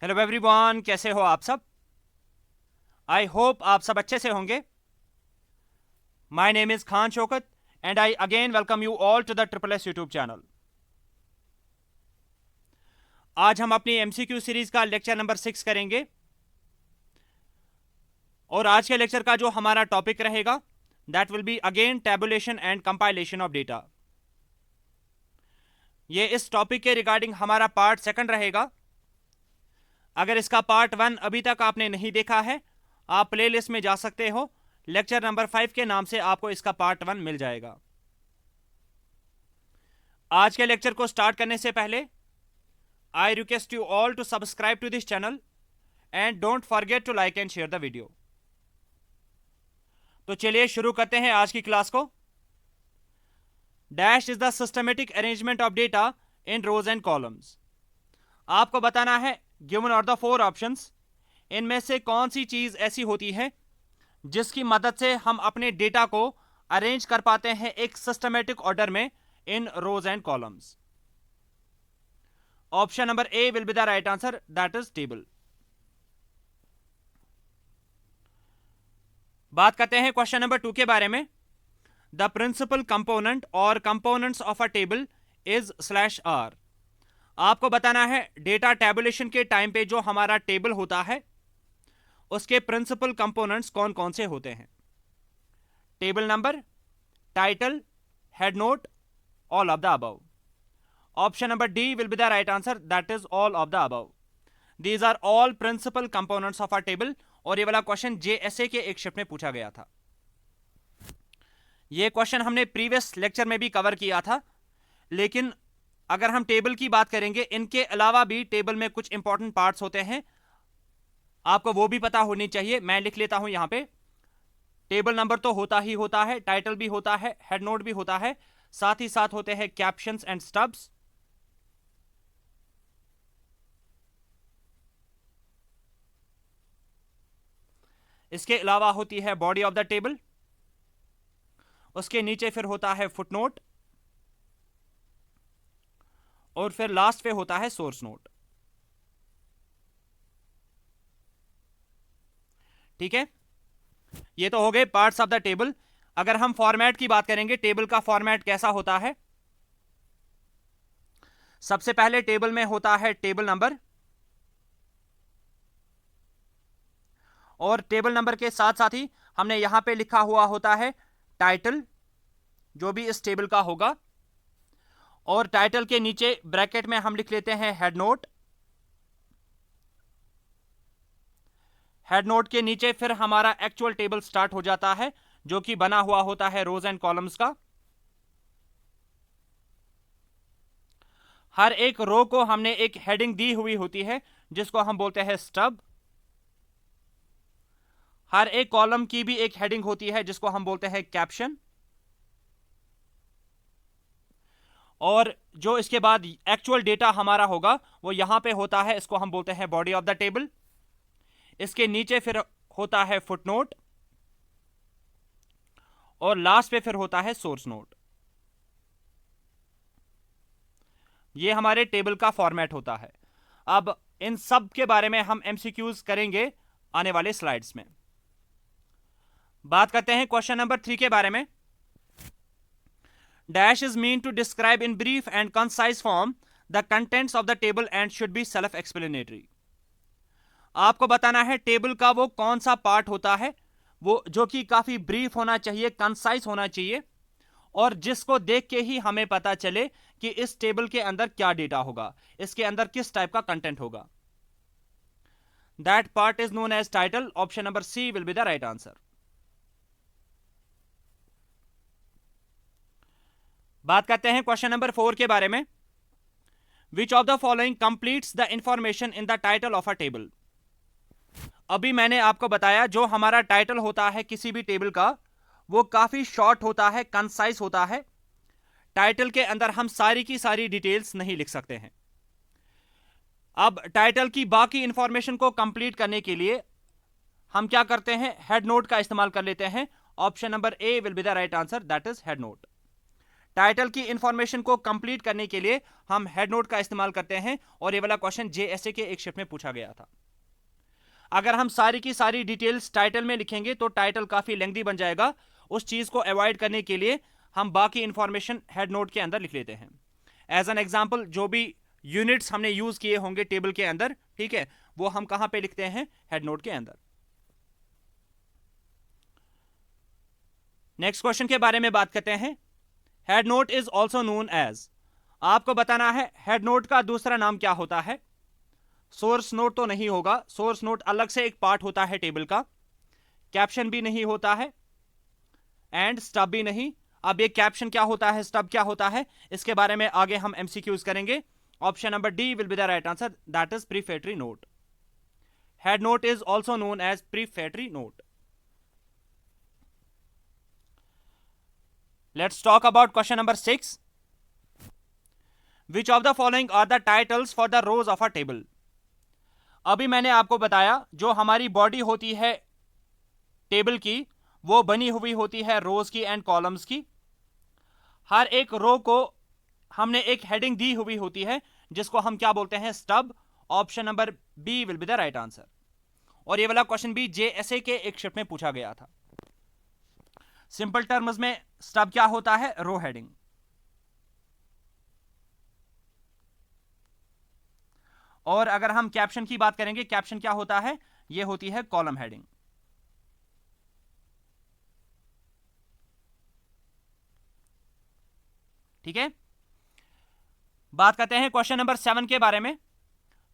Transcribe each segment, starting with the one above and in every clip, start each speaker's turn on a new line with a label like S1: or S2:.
S1: Hello everyone, कैसे हो आप सब। आई होप आप सब अच्छे से होंगे। My name is Khan Shaukat and I again welcome you all to the triple S YouTube channel. आज हम अपनी एमसीक्यू सीरीज का लेक्चर नंबर 6 करेंगे और आज के लेक्चर का जो हमारा टॉपिक रहेगा that will be again tabulation and compilation of data. ये इस टॉपिक के रिगार्डिंग हमारा पार्ट सेकंड रहेगा। अगर इसका पार्ट 1 अभी तक आपने नहीं देखा है, आप प्लेलिस्ट में जा सकते हो। लेक्चर नंबर 5 के नाम से आपको इसका पार्ट 1 मिल जाएगा। आज के लेक्चर को स्टार्ट करने से पहले I request you all to subscribe to this channel and don't forget to like and share the video. तो चलिए शुरू करते हैं आज की क्लास को। Dash is the systematic arrangement of data in rows and columns. आपको बताना है गिवन आर द 4 ऑप्शंस, इनमें से कौन सी चीज ऐसी होती है जिसकी मदद से हम अपने डेटा को अरेंज कर पाते हैं एक सिस्टमेटिक ऑर्डर में in rows and columns. Option number A will be the right answer, that is table. बात करते हैं क्वेश्चन नंबर 2 के बारे में। द प्रिंसिपल कंपोनेंट और components of a table is /r। आपको बताना है डेटा टैबुलेशन के टाइम पे जो हमारा टेबल होता है उसके प्रिंसिपल कंपोनेंट्स कौन कौन से होते हैं। Table number, title, head note, all of the above. Option number D will be the right answer, that is all of the above. These are all principal components of a table. और ये वाला question JSA के एक shift में पूछा गया था। ये क्वेश्चन हमने प्रीवियस लेक्चर में भी कवर किया था, लेकिन अगर हम टेबल की बात करेंगे, इनके अलावा भी टेबल में कुछ इंपॉर्टेंट पार्ट्स होते हैं, आपको वो भी पता होनी चाहिए। मैं लिख लेता हूं यहां पे। टेबल नंबर तो होता ही होता है, टाइटल भी होता है, हेड नोट भी होता है, साथ ही साथ होते हैं कैप्शंस एंड स्टब्स। इसके अलावा होती है बॉडी ऑफ द टेबल, उसके नीचे फिर होता है फुटनोट और फिर लास्ट पे होता है सोर्स नोट। ठीक है, ये तो हो गए पार्ट्स ऑफ द टेबल। अगर हम फॉर्मेट की बात करेंगे, टेबल का फॉर्मेट कैसा होता है। सबसे पहले टेबल में होता है टेबल नंबर, और टेबल नंबर के साथ साथ ही हमने यहां पे लिखा हुआ होता है टाइटल, जो भी इस टेबल का होगा, और टाइटल के नीचे ब्रैकेट में हम लिख लेते हैं हेड नोट। हेड नोट के नीचे फिर हमारा एक्चुअल टेबल स्टार्ट हो जाता है, जो कि बना हुआ होता है रोज एंड कॉलम्स का। हर एक रो को हमने एक हेडिंग दी हुई होती है जिसको हम बोलते हैं स्टब। हर एक कॉलम की भी एक हेडिंग होती है जिसको हम बोलते हैं कैप्शन। और जो इसके बाद एक्चुअल डेटा हमारा होगा वो यहां पे होता है, इसको हम बोलते हैं बॉडी ऑफ द टेबल। इसके नीचे फिर होता है फुटनोट और लास्ट पे फिर होता है सोर्स नोट। ये हमारे टेबल का फॉर्मेट होता है। अब इन सब के बारे में हम एमसीक्यूज करेंगे आने वाले स्लाइड्स में। बात करते हैं क्वेश्चन नंबर 3 के बारे में। Dash is mean to describe in brief and concise form the contents of the table and should be self explanatory. आपको बताना है टेबल का वो कौन सा पार्ट होता है वो जो कि काफी ब्रीफ होना चाहिए, कंसाइज होना चाहिए, और जिसको देख के ही हमें पता चले कि इस टेबल के अंदर क्या डेटा होगा, इसके अंदर किस टाइप का कंटेंट होगा। That part is known as title. Option number C will be the right answer. बात करते हैं क्वेश्चन नंबर 4 के बारे में। Which of the following completes the information in the title of a table. अभी मैंने आपको बताया जो हमारा टाइटल होता है किसी भी टेबल का वो काफी शॉर्ट होता है, कंसाइज होता है। टाइटल के अंदर हम सारी की सारी डिटेल्स नहीं लिख सकते हैं। अब टाइटल की बाकी इंफॉर्मेशन को कंप्लीट करने के लिए हम क्या करते हैं, हेड नोट का इस्तेमाल कर लेते हैं। Option number A will be the right answer, that is head note. Title की इंफॉर्मेशन को कंप्लीट करने के लिए हम हेड नोट का इस्तेमाल करते हैं, और ये वाला क्वेश्चन जेएसए के एक शिफ्ट में पूछा गया था। अगर हम सारी की सारी डिटेल्स टाइटल में लिखेंगे तो टाइटल काफी लेंथी बन जाएगा। उस चीज को अवॉइड करने के लिए हम बाकी इंफॉर्मेशन हेड नोट के अंदर लिख लेते हैं। एज एन एग्जाम्पल, जो भी यूनिट्स हमने यूज किए होंगे टेबल के अंदर, ठीक है, वो हम कहां पे लिखते हैं? हेड नोट के अंदर। नेक्स्ट क्वेश्चन के बारे में बात करते हैं। Head note is also known as, आपको बताना है हेड नोट का दूसरा नाम क्या होता है। सोर्स नोट तो नहीं होगा, सोर्स नोट अलग से एक पार्ट होता है टेबल का। कैप्शन भी नहीं होता है, एंड स्टब भी नहीं। अब ये कैप्शन क्या होता है, स्टब क्या होता है, इसके बारे में आगे हम एमसीक्यूज करेंगे। Option number D will be the right answer, that is prefatory note. Head note is also known as prefatory note. Let's talk about question number 6. Which of the following are the titles for the rows of a table? अभी मैंने आपको बताया जो हमारी body होती है table की, वो बनी हुई होती है रोज की एंड कॉलम्स की। हर एक रो को हमने एक हेडिंग दी हुई होती है जिसको हम क्या बोलते हैं? Stub. Option number B will be the right answer. और ये वाला क्वेश्चन भी जेएसए के एक शिफ्ट में पूछा गया था। सिंपल टर्म्स में स्टब क्या होता है? रो हेडिंग। और अगर हम कैप्शन की बात करेंगे, कैप्शन क्या होता है? ये होती है कॉलम हेडिंग। ठीक है, बात करते हैं क्वेश्चन नंबर 7 के बारे में।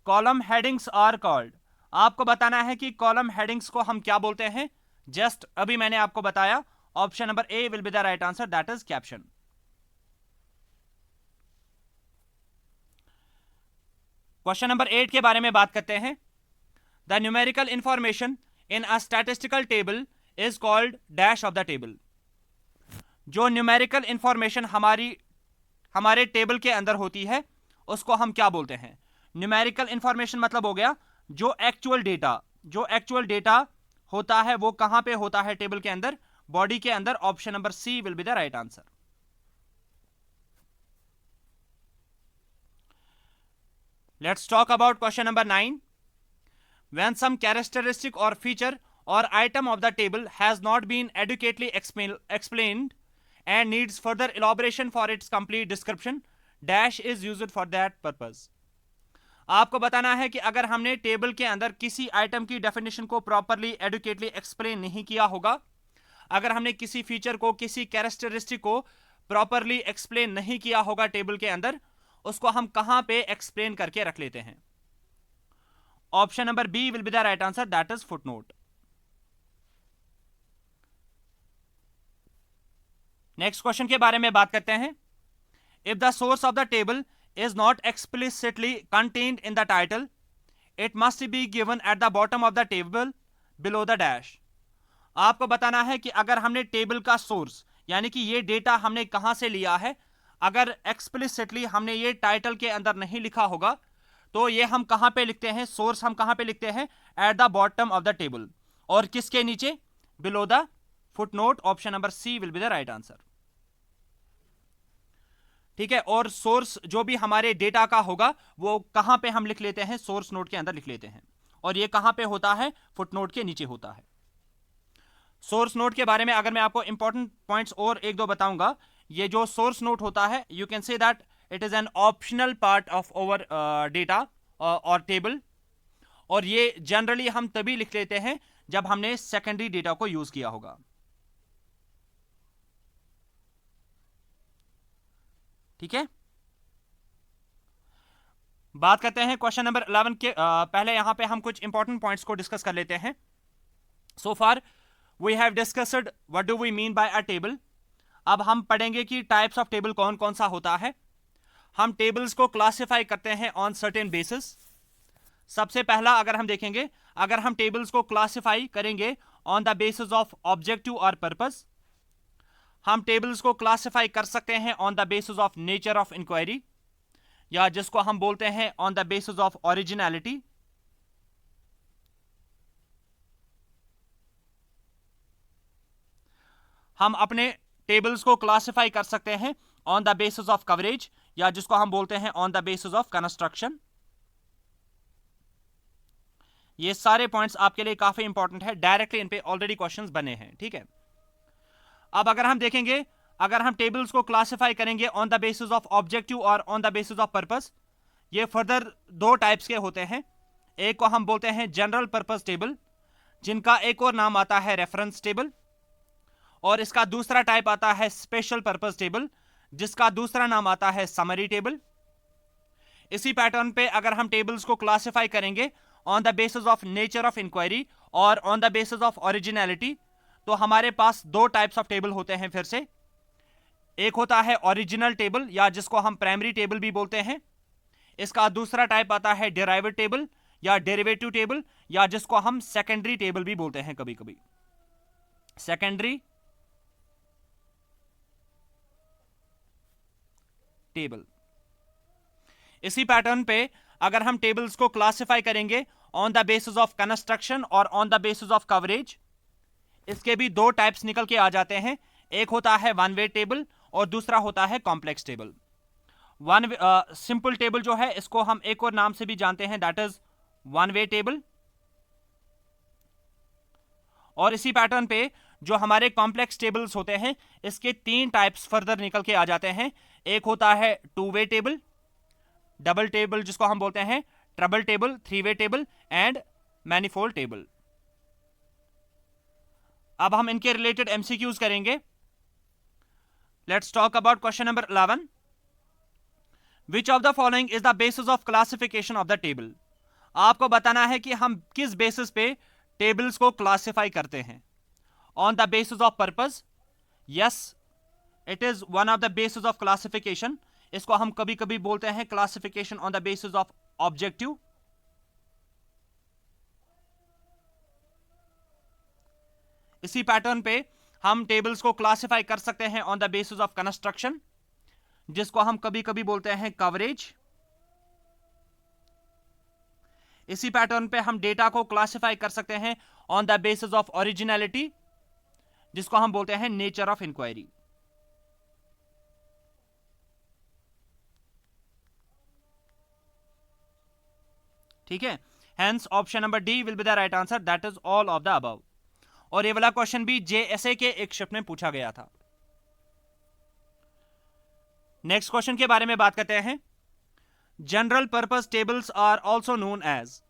S1: कॉलम हेडिंग्स आर कॉल्ड, आपको बताना है कि कॉलम हेडिंग्स को हम क्या बोलते हैं। जस्ट अभी मैंने आपको बताया, option number A will be the right answer, that is caption. Question number 8 के बारे में बात करते हैं। The numerical information in a statistical table is called dash of the table. जो न्यूमेरिकल इंफॉर्मेशन हमारे टेबल के अंदर होती है उसको हम क्या बोलते हैं? न्यूमेरिकल इंफॉर्मेशन मतलब हो गया जो एक्चुअल डेटा होता है वो कहां पे होता है टेबल के अंदर? बॉडी के अंदर। Option number C will be the right answer. Let's talk about question number 9. When some characteristic or feature or item of the table has not been adequately explained and needs further elaboration for its complete description, dash is used for that purpose. आपको बताना है कि अगर हमने table के अंदर किसी item की डेफिनेशन को प्रॉपरली एडुकेटली एक्सप्लेन नहीं किया होगा, अगर हमने किसी फीचर को, किसी कैरेक्टरिस्टिक को प्रॉपरली एक्सप्लेन नहीं किया होगा टेबल के अंदर, उसको हम कहां पे एक्सप्लेन करके रख लेते हैं? Option number B will be the right answer, that is footnote. Next question के बारे में बात करते हैं। If the source of the table is not explicitly contained in the title, it must be given at the bottom of the table below the dash. आपको बताना है कि अगर हमने टेबल का सोर्स, यानी कि ये डेटा हमने कहां से लिया है, अगर एक्सप्लिसिटली हमने ये टाइटल के अंदर नहीं लिखा होगा तो ये हम कहां पे लिखते हैं? सोर्स हम कहां पे लिखते हैं? At the bottom of the table. और किसके नीचे? Below the footnote. Option number C will be the right answer. ठीक है, और सोर्स जो भी हमारे डेटा का होगा वो कहां पे हम लिख लेते हैं? सोर्स नोट के अंदर लिख लेते हैं। और ये कहां पे होता है? फुटनोट के नीचे होता है। सोर्स नोट के बारे में अगर मैं आपको इंपॉर्टेंट पॉइंट्स और एक दो बताऊंगा, ये जो सोर्स नोट होता है, you can say that it is an optional part of over data और टेबल, और ये जनरली हम तभी लिख लेते हैं जब हमने सेकेंडरी डेटा को यूज किया होगा। ठीक है, बात करते हैं क्वेश्चन नंबर 11 के। पहले यहां पे हम कुछ इंपॉर्टेंट पॉइंट्स को डिस्कस कर लेते हैं। So far we have discussed what do we mean by a table. अब हम पढ़ेंगे कि टाइप्स ऑफ टेबल कौन कौन सा होता है। हम टेबल्स को क्लासिफाई करते हैं ऑन सर्टेन बेसिस। सबसे पहला अगर हम देखेंगे, अगर हम टेबल्स को क्लासिफाई करेंगे on the basis of objective और पर्पस, हम टेबल्स को क्लासिफाई कर सकते हैं on the basis of nature of inquiry, या जिसको हम बोलते हैं on the basis of originality. हम अपने टेबल्स को क्लासिफाई कर सकते हैं on the basis of coverage, या जिसको हम बोलते हैं on the basis of construction. ये सारे पॉइंट्स आपके लिए काफी इंपॉर्टेंट है, डायरेक्टली इन पे ऑलरेडी क्वेश्चंस बने हैं, ठीक है। अब अगर हम देखेंगे, अगर हम टेबल्स को क्लासिफाई करेंगे on the basis of objective और on the basis of purpose, ये फर्दर दो टाइप्स के होते हैं। एक को हम बोलते हैं जनरल पर्पस टेबल, जिनका एक और नाम आता है रेफरेंस टेबल, और इसका दूसरा टाइप आता है स्पेशल पर्पस टेबल, जिसका दूसरा नाम आता है समरी टेबल। इसी पैटर्न पे अगर हम टेबल्स को क्लासिफाई करेंगे on the basis of nature of inquiry और on the basis of originality, तो हमारे पास दो टाइप्स ऑफ टेबल होते हैं फिर से। एक होता है ओरिजिनल टेबल, या जिसको हम प्राइमरी टेबल भी बोलते हैं। इसका दूसरा टाइप आता है डेराइवेटिव टेबल या डेरिवेटिव टेबल, या जिसको हम सेकेंडरी टेबल भी बोलते हैं कभी कभी, सेकेंडरी टेबल। इसी पैटर्न पे अगर हम टेबल्स को क्लासिफाई करेंगे on the basis of construction और on the basis of coverage, इसके भी दो टाइप्स निकल के आ जाते हैं। एक होता है वन वे टेबल और दूसरा होता है complex table. One simple table जो है, इसको हम एक और नाम से भी जानते हैं, that is one way table. और इसी पैटर्न पे जो हमारे कॉम्प्लेक्स टेबल्स होते हैं, इसके तीन टाइप्स फर्दर निकल के आ जाते हैं। एक होता है two way table, double table जिसको हम बोलते हैं, trouble table, three way table and manifold table. अब हम इनके रिलेटेड एमसीक्यूज करेंगे। Let's talk about question number 11। Which of the following is the basis of classification of the table. आपको बताना है कि हम किस बेसिस पे टेबल्स को क्लासिफाई करते हैं। On the basis of purpose, yes it is one of the basis of classification. इसको हम कभी कभी बोलते हैं classification on the basis of objective. इसी पैटर्न पे हम टेबल्स को क्लासिफाई कर सकते हैं on the basis of construction, जिसको हम कभी कभी बोलते हैं कवरेज। इसी पैटर्न पे हम डेटा को क्लासिफाई कर सकते हैं on the basis of originality, जिसको हम बोलते हैं नेचर ऑफ इंक्वायरी। ठीक है, hence option number D will be the right answer, that is all of the above. और ये वाला क्वेश्चन भी जेएसए के एक शिफ्ट में पूछा गया था। नेक्स्ट क्वेश्चन के बारे में बात करते हैं। General purpose tables are also known as.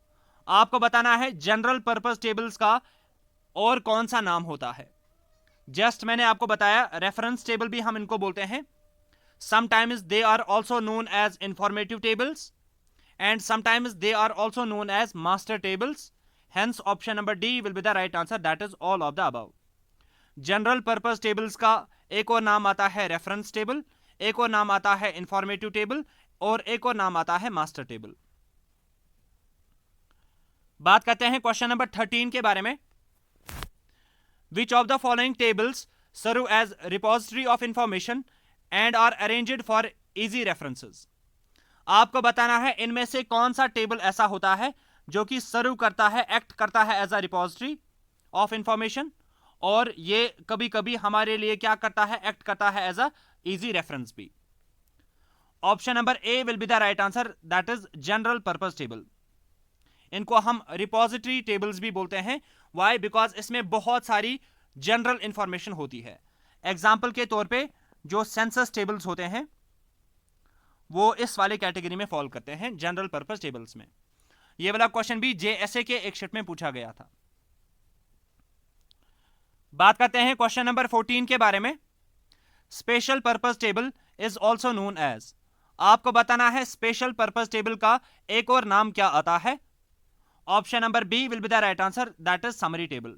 S1: आपको बताना है जनरल पर्पस टेबल्स का और कौन सा नाम होता है। जस्ट मैंने आपको बताया, रेफरेंस टेबल भी हम इनको बोलते हैं। Sometimes they are also known as informative tables and sometimes they are also known as master tables. Hence option number D will be the right answer, that is all of the above. General purpose tables का एक और नाम आता है reference table, एक और नाम आता है इंफॉर्मेटिव टेबल और एक और नाम आता है मास्टर टेबल। बात करते हैं क्वेश्चन नंबर 13 के बारे में। Which of the following tables serve as repository of information and are arranged for easy references. आपको बताना है इनमें से कौन सा टेबल ऐसा होता है जो कि सर्व करता है, एक्ट करता है as a repository of information, और ये कभी कभी हमारे लिए क्या करता है, एक्ट करता है एज अ इजी रेफरेंस भी। Option number A will be the right answer, that is general purpose table. इनको हम रिपोजिटरी टेबल्स भी बोलते हैं। वाई? बिकॉज इसमें बहुत सारी जनरल इंफॉर्मेशन होती है। एग्जाम्पल के तौर पे जो सेंसस टेबल्स होते हैं वो इस वाले कैटेगरी में फॉल करते हैं, जनरल पर्पस टेबल्स में। ये वाला क्वेश्चन भी जेएसए के एक शिफ्ट में पूछा गया था। बात करते हैं क्वेश्चन नंबर 14 के बारे में। Special purpose table is also known as. आपको बताना है स्पेशल पर्पस टेबल का एक और नाम क्या आता है। Option number B will be the right answer, that is summary table.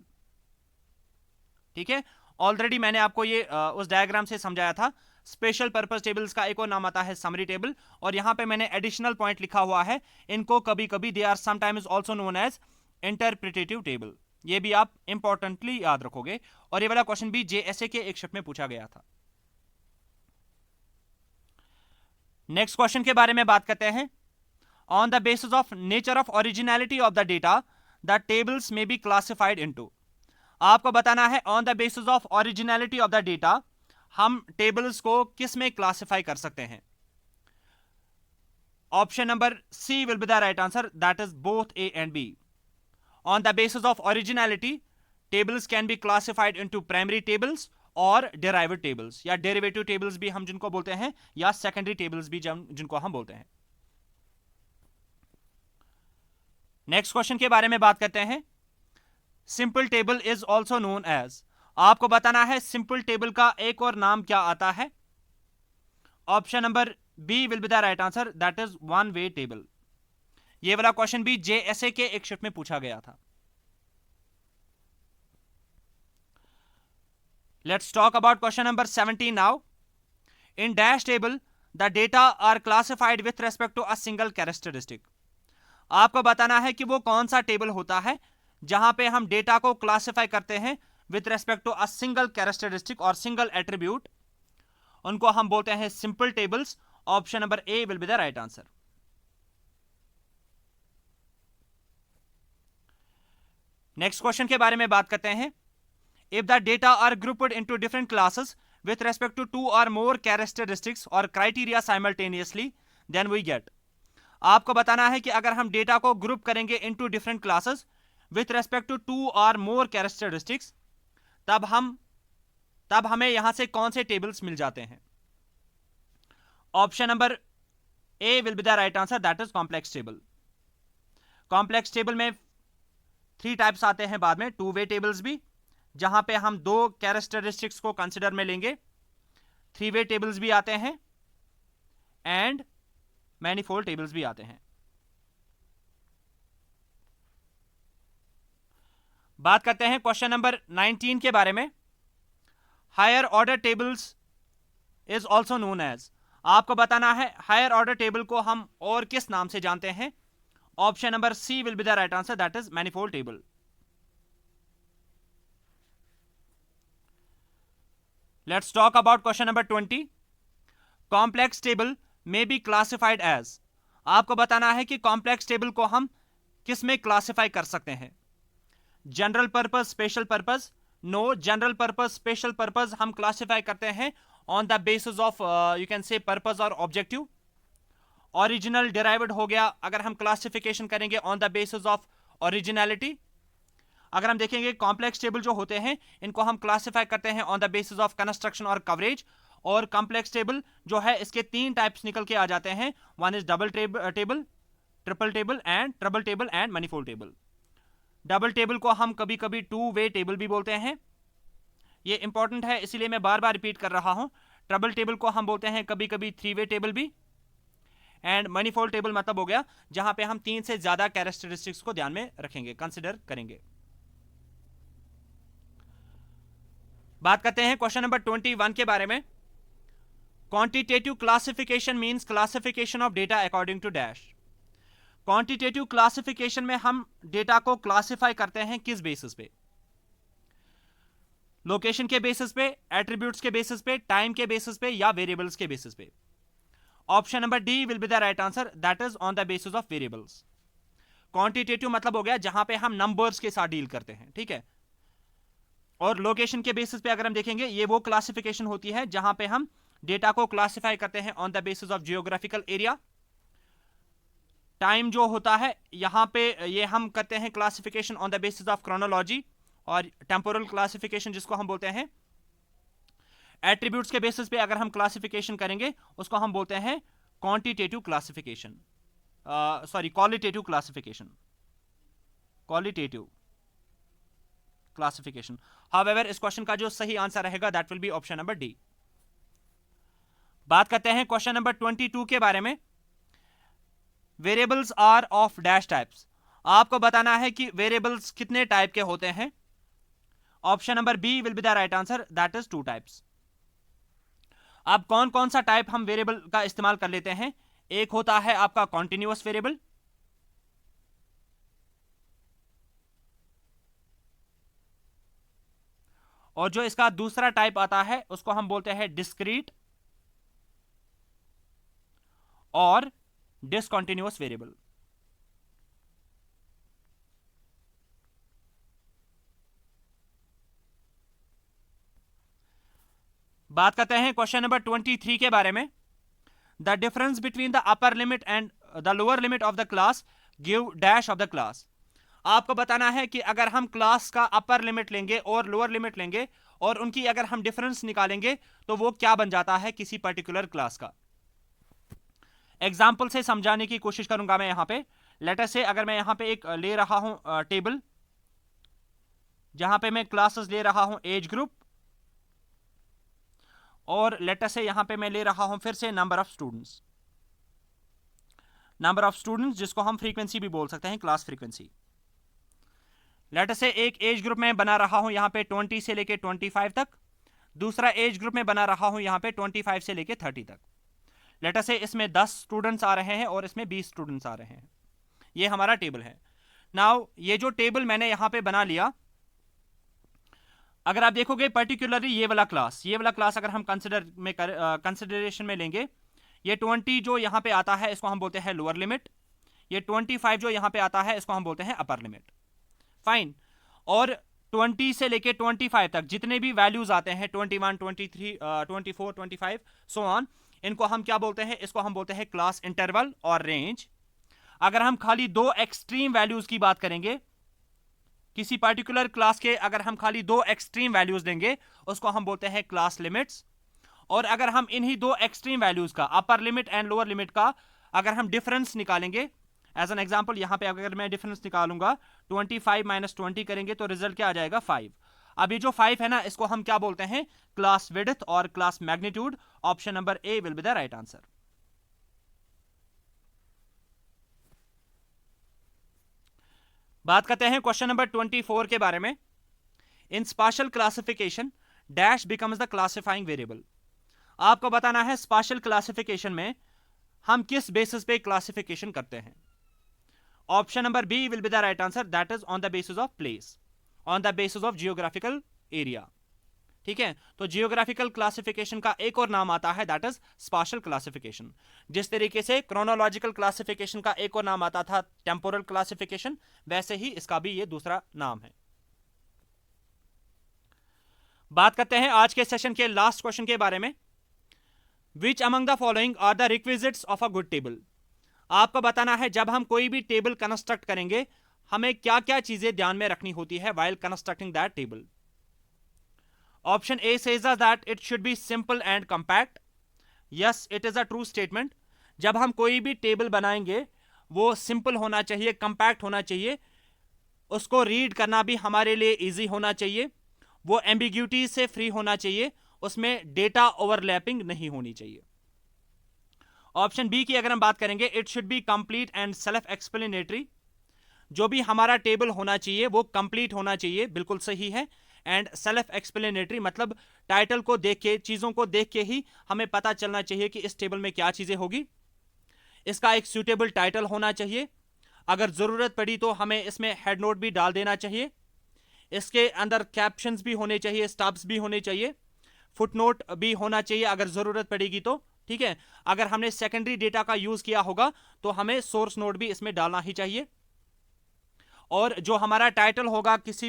S1: ठीक है, ऑलरेडी मैंने आपको ये उस डायग्राम से समझाया था। स्पेशल पर्पस टेबल्स का एक और नाम आता है समरी टेबल, और यहां पे मैंने एडिशनल पॉइंट लिखा हुआ है, इनको कभी कभी they are sometimes also known as interpretative table. ये भी आप इंपॉर्टेंटली याद रखोगे, और ये वाला क्वेश्चन भी जेएसए के एक शिफ्ट में पूछा गया था। नेक्स्ट क्वेश्चन के बारे में बात करते हैं। On the basis of nature of originality of the data the tables may be classified into. आपको बताना है on the basis of originality of the data हम टेबल्स को किस में क्लासिफाई कर सकते हैं? Option number C will be the right answer, that is both A and B. On the basis of originality, tables can be classified into primary tables और derived tables, या derivative tables भी हम जिनको बोलते हैं, या सेकेंडरी टेबल्स भी जिनको हम बोलते हैं. नेक्स्ट क्वेश्चन के बारे में बात करते हैं. Simple table is also known as. आपको बताना है सिंपल टेबल का एक और नाम क्या आता है. Option number B will be the right answer, that is one way table. ये वाला क्वेश्चन भी जेएसए के एक शिफ्ट में पूछा गया था. Let's talk about question number 17 now. In dash table the data are classified with respect to a single characteristic. आपको बताना है कि वो कौन सा टेबल होता है जहां पे हम डेटा को क्लासिफाई करते हैं with respect to a single characteristic और सिंगल एट्रीब्यूट. उनको हम बोलते हैं simple tables. Option number A will be the right answer. Next question के बारे में बात करते हैं. If the data are grouped into different classes with respect to two or more characteristics or criteria simultaneously, then we get. आपको बताना है कि अगर हम डेटा को ग्रुप करेंगे into different classes with respect to two और मोर कैरेक्टरिस्टिक्स, तब हमें यहां से कौन से टेबल्स मिल जाते हैं. Option number A will be the right answer, that is complex table. Complex table में 3 टाइप्स आते हैं बाद में. टू वे टेबल्स भी, जहां पे हम 2 कैरेक्टरिस्टिक्स को कंसिडर में लेंगे. 3 वे टेबल्स भी आते हैं एंड मैनीफोल्ड टेबल्स भी आते हैं. बात करते हैं क्वेश्चन नंबर 19 के बारे में. Higher order tables is also known as. आपको बताना है हायर ऑर्डर टेबल को हम और किस नाम से जानते हैं. Option number C will be the right answer, that is manifold table. Let's talk about question number 20. Complex table may be classified as. आपको बताना है कि कॉम्प्लेक्स टेबल को हम किस में क्लासिफाई कर सकते हैं. General purpose, special purpose. No, general purpose, special purpose हम क्लासिफाई करते हैं on the basis of you can say purpose और ऑब्जेक्टिव. ओरिजिनल डिराइव्ड हो गया अगर हम क्लासिफिकेशन करेंगे on the basis of originality. अगर हम देखेंगे कॉम्प्लेक्स टेबल जो होते हैं इनको हम क्लासिफाई करते हैं on the basis of construction और कवरेज. और कॉम्प्लेक्स टेबल जो है इसके 3 टाइप्स निकल के आ जाते हैं. One is double table, triple table and triple table and manifold table. Double table को हम कभी कभी टू वे टेबल भी बोलते हैं. ये इंपॉर्टेंट है इसीलिए मैं बार बार रिपीट कर रहा हूं. ट्रिपल टेबल को हम बोलते हैं कभी कभी 3 वे टेबल भी. एंड मैनीफोल्ड टेबल मतलब हो गया जहां पे हम 3 से ज्यादा कैरेक्टरिस्टिक्स को ध्यान में रखेंगे, कंसिडर करेंगे. बात करते हैं क्वेश्चन नंबर 21 के बारे में. Quantitative classification means classification of data according to dash. Quantitative classification में हम डेटा को क्लासिफाई करते हैं किस बेसिस पे. लोकेशन के बेसिस पे, एट्रीब्यूट्स के बेसिस पे, टाइम के बेसिस पे, या वेरिएबल्स के बेसिस पे. Option number D will be the right answer, that is on the basis of variables. Quantitative मतलब हो गया जहां पे हम नंबर्स के साथ डील करते हैं, ठीक है. और लोकेशन के बेसिस पे अगर हम देखेंगे ये वो क्लासिफिकेशन होती है जहां पे हम डेटा को क्लासिफाई करते हैं on the basis of geographical area. Time जो होता है यहां पे ये हम करते हैं classification on the basis of chronology और टेम्पोरल क्लासिफिकेशन जिसको हम बोलते हैं. एट्रीब्यूट्स के बेसिस पे अगर हम क्लासिफिकेशन करेंगे उसको हम बोलते हैं quantitative classification, qualitative classification, qualitative classification. However इस क्वेश्चन का जो सही आंसर रहेगा that will be option number D. बात करते हैं क्वेश्चन नंबर 22 के बारे में. Variables are of dash types. आपको बताना है कि वेरिएबल्स कितने टाइप के होते हैं. Option number B will be the right answer, that is 2 types. अब कौन कौन सा टाइप हम वेरिएबल का इस्तेमाल कर लेते हैं. एक होता है आपका कॉन्टिन्यूअस वेरिएबल, और जो इसका दूसरा टाइप आता है उसको हम बोलते हैं डिस्क्रीट और डिसकंटिन्यूअस वेरिएबल. बात करते हैं क्वेश्चन नंबर 23 के बारे में। The difference between the upper limit and the lower limit of the class give dash of the class. आपको बताना है कि अगर हम क्लास का अपर लिमिट लेंगे और लोअर लिमिट लेंगे और उनकी अगर हम डिफरेंस निकालेंगे तो वो क्या बन जाता है किसी पर्टिकुलर क्लास का। एग्जाम्पल से समझाने की कोशिश करूंगा मैं यहां पे। लेटर से अगर मैं यहां पे एक ले रहा हूं टेबल, जहां पे मैं क्लासेस ले रहा हूं एज ग्रुप, और लेटर से यहां पे मैं ले रहा हूं फिर से number of students. Number of students जिसको हम फ्रीक्वेंसी भी बोल सकते हैं, क्लास फ्रीक्वेंसी। लेटर से एक एज ग्रुप में बना रहा हूं यहां पे 20 से लेके 25 तक, दूसरा एज ग्रुप में बना रहा हूं यहां पे 25 से लेके 30 तक। लेटर से इसमें 10 स्टूडेंट्स आ रहे हैं और इसमें 20 स्टूडेंट्स आ रहे हैं। ये हमारा टेबल है। नाउ ये जो टेबल मैंने यहां पे बना लिया, अगर आप देखोगे पर्टिकुलरली ये वाला क्लास अगर हम कंसिडरेशन में लेंगे, ये 20 जो यहां पे आता है इसको हम बोलते हैं लोअर लिमिट, ये 25 जो यहां पे आता है इसको हम बोलते हैं अपर लिमिट। फाइन। और 20 से लेके 25 तक जितने भी वैल्यूज आते हैं 21, 23, 24, 25 सो ऑन, इनको हम क्या बोलते हैं, इसको हम बोलते हैं क्लास इंटरवल और रेंज। अगर हम खाली दो एक्सट्रीम वैल्यूज की बात करेंगे, किसी पर्टिकुलर क्लास के अगर हम खाली दो एक्सट्रीम वैल्यूज देंगे उसको हम बोलते हैं क्लास लिमिट्स। और अगर हम इन्हीं दो एक्सट्रीम वैल्यूज का, upper limit and lower limit का, अगर हम डिफरेंस निकालेंगे, एज एन एग्जांपल यहां पे अगर मैं डिफरेंस निकालूंगा 25 माइनस 20 करेंगे तो रिजल्ट क्या आ जाएगा 5। अब ये जो 5 है ना, इसको हम क्या बोलते हैं, क्लास विड्थ और class magnitude. Option number A will be the right answer. बात करते हैं क्वेश्चन नंबर 24 के बारे में। In spatial classification dash becomes the classifying variable. आपको बताना है स्पाशियल क्लासिफिकेशन में हम किस बेसिस पे क्लासिफिकेशन करते हैं। Option number B will be the right answer, that is on the basis of place, on the basis of geographical area. ठीक है, तो जियोग्राफिकल क्लासिफिकेशन का एक और नाम आता है दैट इज स्पाशियल क्लासिफिकेशन। जिस तरीके से क्रोनोलॉजिकल क्लासिफिकेशन का एक और नाम आता था टेम्पोरल क्लासिफिकेशन, वैसे ही इसका भी ये दूसरा नाम है। बात करते हैं आज के सेशन के लास्ट क्वेश्चन के बारे में। Which among the following are the requisites of a good table. आपको बताना है जब हम कोई भी टेबल कंस्ट्रक्ट करेंगे हमें क्या क्या चीजें ध्यान में रखनी होती है while constructing that table. Option A says that it should be simple and compact. Yes, it is a true statement. जब हम कोई भी टेबल बनाएंगे वो सिंपल होना चाहिए, कंपैक्ट होना चाहिए, उसको रीड करना भी हमारे लिए इजी होना चाहिए, वो एम्बिग्यूटी से फ्री होना चाहिए, उसमें डेटा ओवरलैपिंग नहीं होनी चाहिए। ऑप्शन बी की अगर हम बात करेंगे, it should be complete and self explanatory. जो भी हमारा टेबल होना चाहिए वो कंप्लीट होना चाहिए, बिल्कुल सही है। एंड सेल्फ एक्सप्लेनेटरी मतलब टाइटल को देख के, चीजों को देख के ही हमें पता चलना चाहिए कि इस टेबल में क्या चीजें होगी। इसका एक सूटेबल टाइटल होना चाहिए, अगर जरूरत पड़ी तो हमें इसमें हेड नोट भी डाल देना चाहिए। इसके अंदर कैप्शंस भी होने चाहिए, स्टब्स भी होने चाहिए, फुटनोट भी होना चाहिए अगर जरूरत पड़ेगी तो। ठीक है, अगर हमने सेकेंडरी डेटा का यूज किया होगा तो हमें सोर्स नोट भी इसमें डालना ही चाहिए। और जो हमारा टाइटल होगा किसी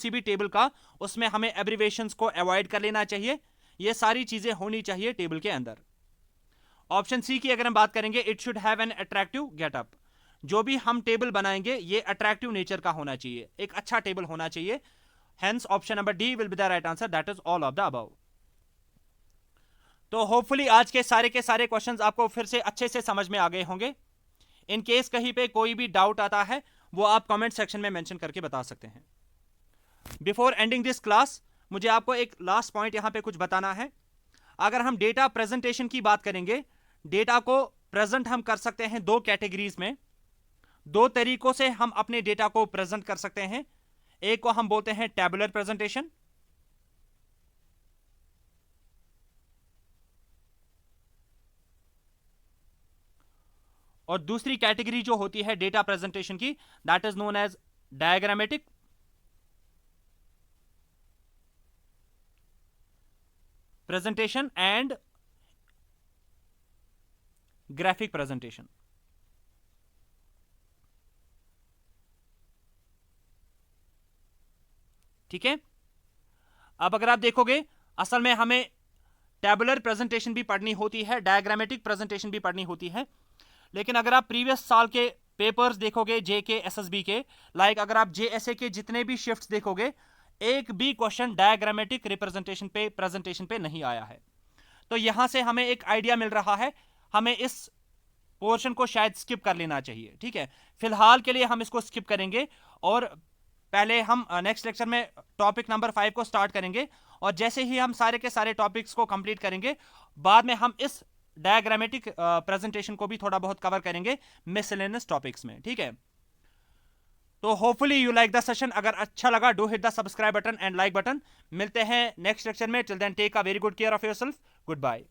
S1: भी टेबल का, उसमें हमें एब्रिवेशंस को अवॉइड कर लेना चाहिए। ये सारी चीजें होनी चाहिए टेबल के अंदर। ऑप्शन सी की अगर हम बात करेंगे, it should have an attractive getup. जो भी हम टेबल बनाएंगे ये अट्रैक्टिव नेचर का होना चाहिए, एक अच्छा टेबल होना चाहिए। Hence option number D will be the right answer, that is all of the above. तो होपफुली आज के सारे क्वेश्चंस आपको फिर से अच्छे से समझ में आ गए होंगे। इन केस कहीं पे कोई भी डाउट आता है वो आप कमेंट सेक्शन में मेंशन करके बता सकते हैं। बिफोर एंडिंग दिस क्लास मुझे आपको एक लास्ट पॉइंट यहां पे कुछ बताना है। अगर हम डेटा प्रेजेंटेशन की बात करेंगे, डेटा को प्रेजेंट हम कर सकते हैं दो कैटेगरीज में। दो तरीकों से हम अपने डेटा को प्रेजेंट कर सकते हैं। एक को हम बोलते हैं टैबुलर प्रेजेंटेशन, और दूसरी कैटेगरी जो होती है डेटा प्रेजेंटेशन की, that is known as diagrammatic presentation and graphic presentation. ठीक है, अब अगर आप देखोगे असल में हमें टैबुलर प्रेजेंटेशन भी पढ़नी होती है, डायग्रामेटिक प्रेजेंटेशन भी पढ़नी होती है। लेकिन अगर आप प्रीवियस साल के पेपर्स देखोगे जेके एसएसबी के, लाइक अगर आप जेएसए के जितने भी शिफ्ट्स देखोगे, एक भी क्वेश्चन डायग्रामेटिक रिप्रेजेंटेशन पे प्रेजेंटेशन पे नहीं आया है। तो यहां से हमें एक आइडिया मिल रहा है, हमें इस पोर्शन को शायद स्किप कर लेना चाहिए। ठीक है, फिलहाल के लिए हम इसको स्किप करेंगे और पहले हम नेक्स्ट लेक्चर में टॉपिक नंबर 5 को स्टार्ट करेंगे, और जैसे ही हम सारे के सारे टॉपिक्स को कंप्लीट करेंगे, बाद में हम इस डायग्रामेटिक प्रेजेंटेशन को भी थोड़ा बहुत कवर करेंगे मिसलेनियस टॉपिक्स में। ठीक है, तो hopefully you like the session. अगर अच्छा लगा, do hit the subscribe button and like button. मिलते हैं नेक्स्ट लेक्चर में। Till then take a very good care of yourself. Good bye.